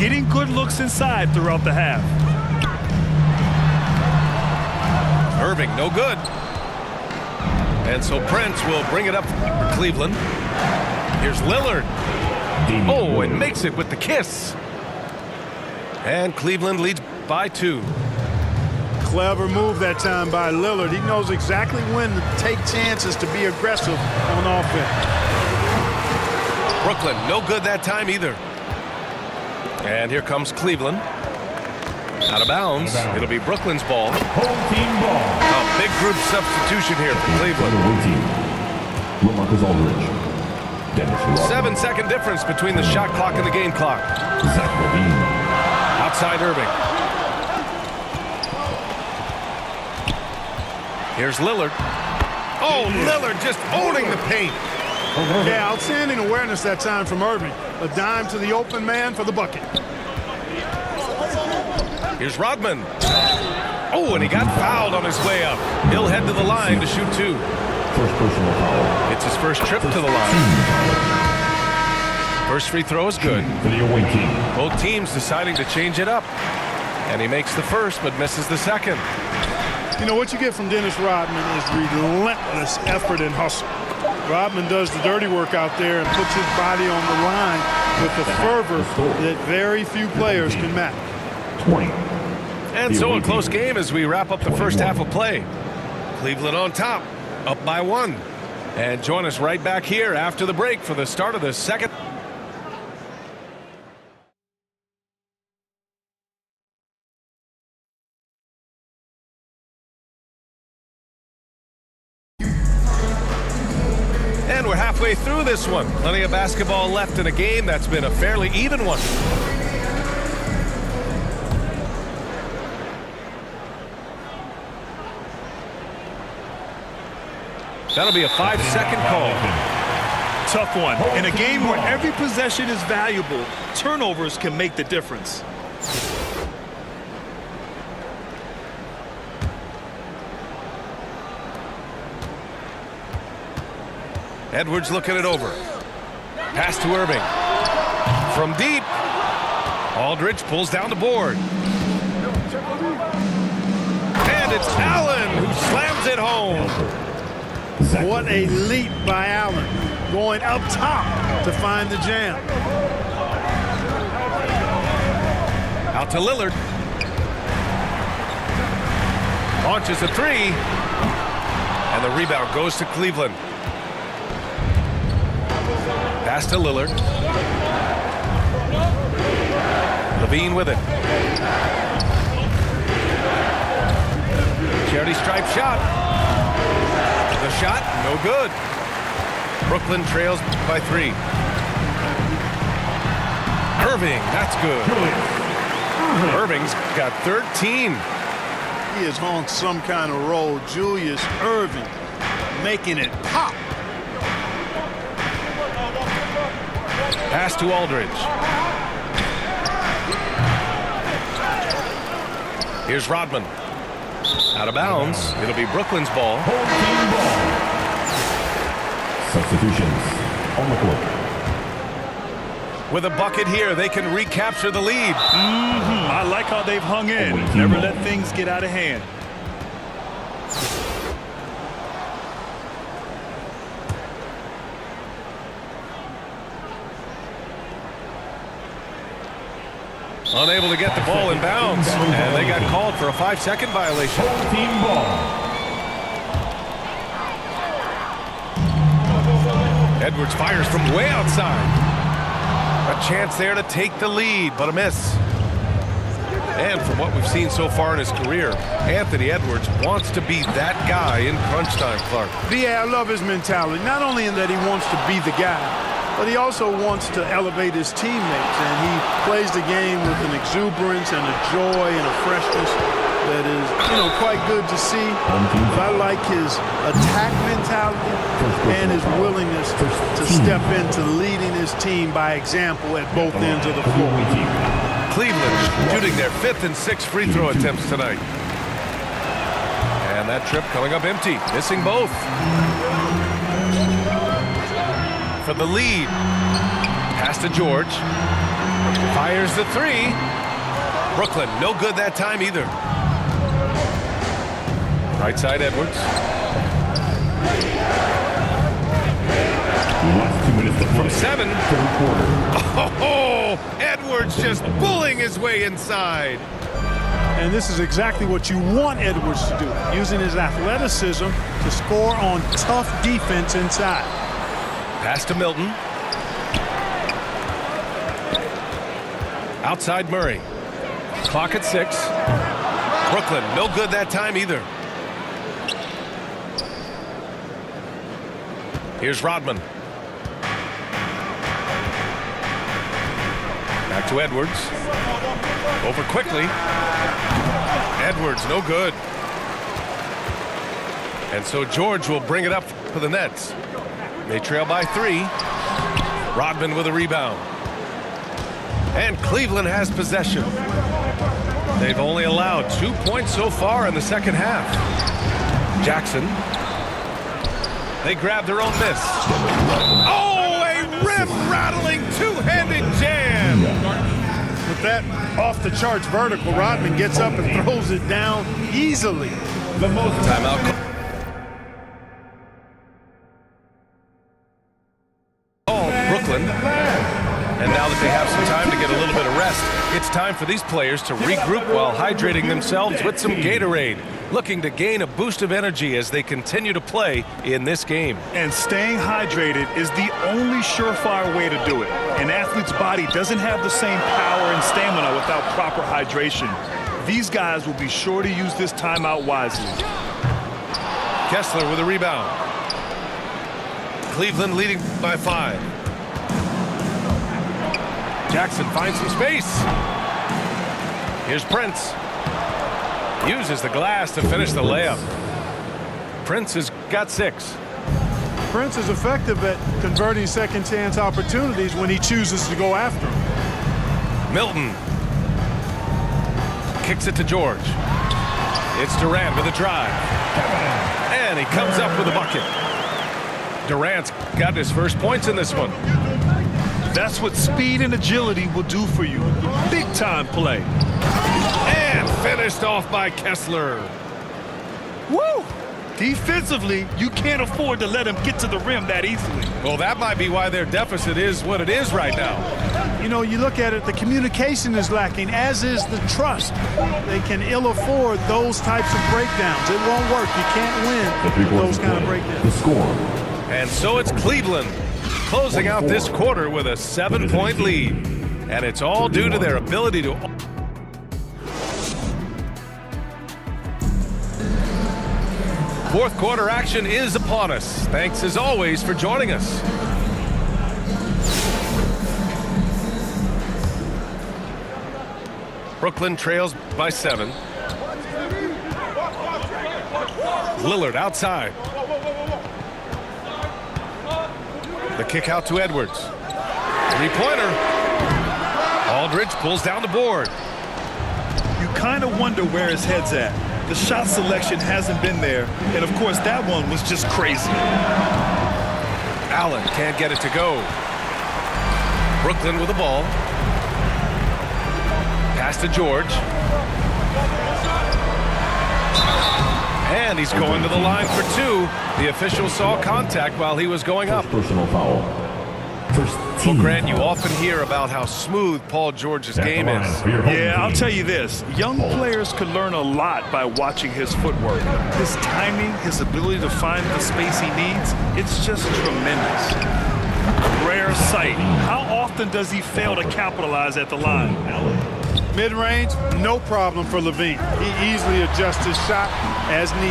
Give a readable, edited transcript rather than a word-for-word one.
getting good looks inside throughout the half. Irving, no good. And so Prince will bring it up for Cleveland. Here's Lillard. Oh, and makes it with the kiss. And Cleveland leads by 2. Clever move that time by Lillard. He knows exactly when to take chances to be aggressive on offense. Brooklyn, no good that time either. And here comes Cleveland. Out of bounds. It'll be Brooklyn's ball. Home team ball. A big group substitution here for Cleveland. LaMarcus Aldridge. Dennis Rodman. 7-second difference between the shot clock and the game clock. Zach LaVine. Outside Irving. Here's Lillard. Oh, Lillard just owning the paint. Yeah, outstanding awareness that time from Irving. A dime to the open man for the bucket. Here's Rodman. Oh, and he got fouled on his way up. He'll head to the line to shoot 2. First personal foul. It's his first trip to the line. First free throw is good. For the away team. Both teams deciding to change it up. And he makes the first but misses the second. You know, what you get from Dennis Rodman is relentless effort and hustle. Rodman does the dirty work out there and puts his body on the line with the fervor that very few players can match. 20. And so a close game as we wrap up the first half of play. Cleveland on top, up by 1. And join us right back here after the break for the start of the second. And we're halfway through this one. Plenty of basketball left in a game that's been a fairly even one. That'll be a 5-second call. Tough one. In a game where every possession is valuable, turnovers can make the difference. Edwards looking it over. Pass to Irving. From deep. Aldridge pulls down the board. And it's Allen who slams it home. What a leap by Allen, going up top to find the jam. Out to Lillard. Launches a 3. And the rebound goes to Cleveland. Pass to Lillard. LaVine with it. Charity stripe shot. The shot, no good. Brooklyn trails by 3. Irving, that's good. Irving's got 13. He is on some kind of roll. Julius Irving making it pop. Pass to Aldridge. Here's Rodman. Out of bounds. It'll be Brooklyn's ball. Home team ball. Substitutions on the court. With a bucket here, they can recapture the lead. I like how they've hung in. Never let things get out of hand. Unable to get the ball in bounds. And they got called for a 5-second violation. Home team ball. Edwards fires from way outside. A chance there to take the lead, but a miss. And from what we've seen so far in his career, Anthony Edwards wants to be that guy in crunch time, Clark. Yeah, I love his mentality. Not only in that he wants to be the guy, but he also wants to elevate his teammates, and he plays the game with an exuberance and a joy and a freshness that is, quite good to see. But I like his attack mentality and his willingness to step into leading his team by example at both ends of the floor. Cleveland shooting their 5th and 6th free throw attempts tonight. And that trip coming up empty, missing both. For the lead. Pass to George. Fires the three. Brooklyn, no good that time either. Right side, Edwards. Last 2 minutes to play. From 7. Third quarter. Oh, Edwards just bullying his way inside. And this is exactly what you want Edwards to do, using his athleticism to score on tough defense inside. Pass to Milton. Outside Murray. Clock at 6. Brooklyn, no good that time either. Here's Rodman. Back to Edwards. Over quickly. Edwards, no good. And so George will bring it up for the Nets. They trail by 3. Rodman with a rebound. And Cleveland has possession. They've only allowed 2 points so far in the second half. Jackson. They grab their own miss. Oh, a rim-rattling two-handed jam. With that off-the-charts vertical, Rodman gets up and throws it down easily. Timeout. Oh, Brooklyn. And now that they have some time to get a little bit of rest, it's time for these players to regroup while hydrating themselves with some Gatorade, looking to gain a boost of energy as they continue to play in this game. And staying hydrated is the only surefire way to do it. An athlete's body doesn't have the same power and stamina without proper hydration. These guys will be sure to use this timeout wisely. Kessler with a rebound. Cleveland leading by 5. Jackson finds some space. Here's Prince. Uses the glass to finish the layup. Prince has got 6. Prince is effective at converting second chance opportunities when he chooses to go after them. Milton. Kicks it to George. It's Durant with a drive. And he comes up with a bucket. Durant's got his first points in this one. That's what speed and agility will do for you. Big time play. And finished off by Kessler. Woo! Defensively, you can't afford to let him get to the rim that easily. Well, that might be why their deficit is what it is right now. You know, you look at it, the communication is lacking, as is the trust. They can ill afford those types of breakdowns. It won't work. You can't win with those kind of breakdowns. The score. And so it's Cleveland closing out this quarter with a 7-point lead. And it's all due to their ability to... Fourth quarter action is upon us. Thanks as always for joining us. Brooklyn trails by 7. Lillard outside. The kick out to Edwards. Three-pointer. Aldridge pulls down the board. You kind of wonder where his head's at. The shot selection hasn't been there, and of course that one was just crazy. Allen can't get it to go. Brooklyn with the ball. Pass to George. And he's going to the line for 2. The official saw contact while he was going up. Personal foul. First team. Well, Grant, you often hear about how smooth Paul George's game is. Yeah, I'll tell you this. Young players could learn a lot by watching his footwork. His timing, his ability to find the space he needs, it's just tremendous. Rare sight. How often does he fail to capitalize at the line? Mid-range, no problem for Levine. He easily adjusts his shot as needed.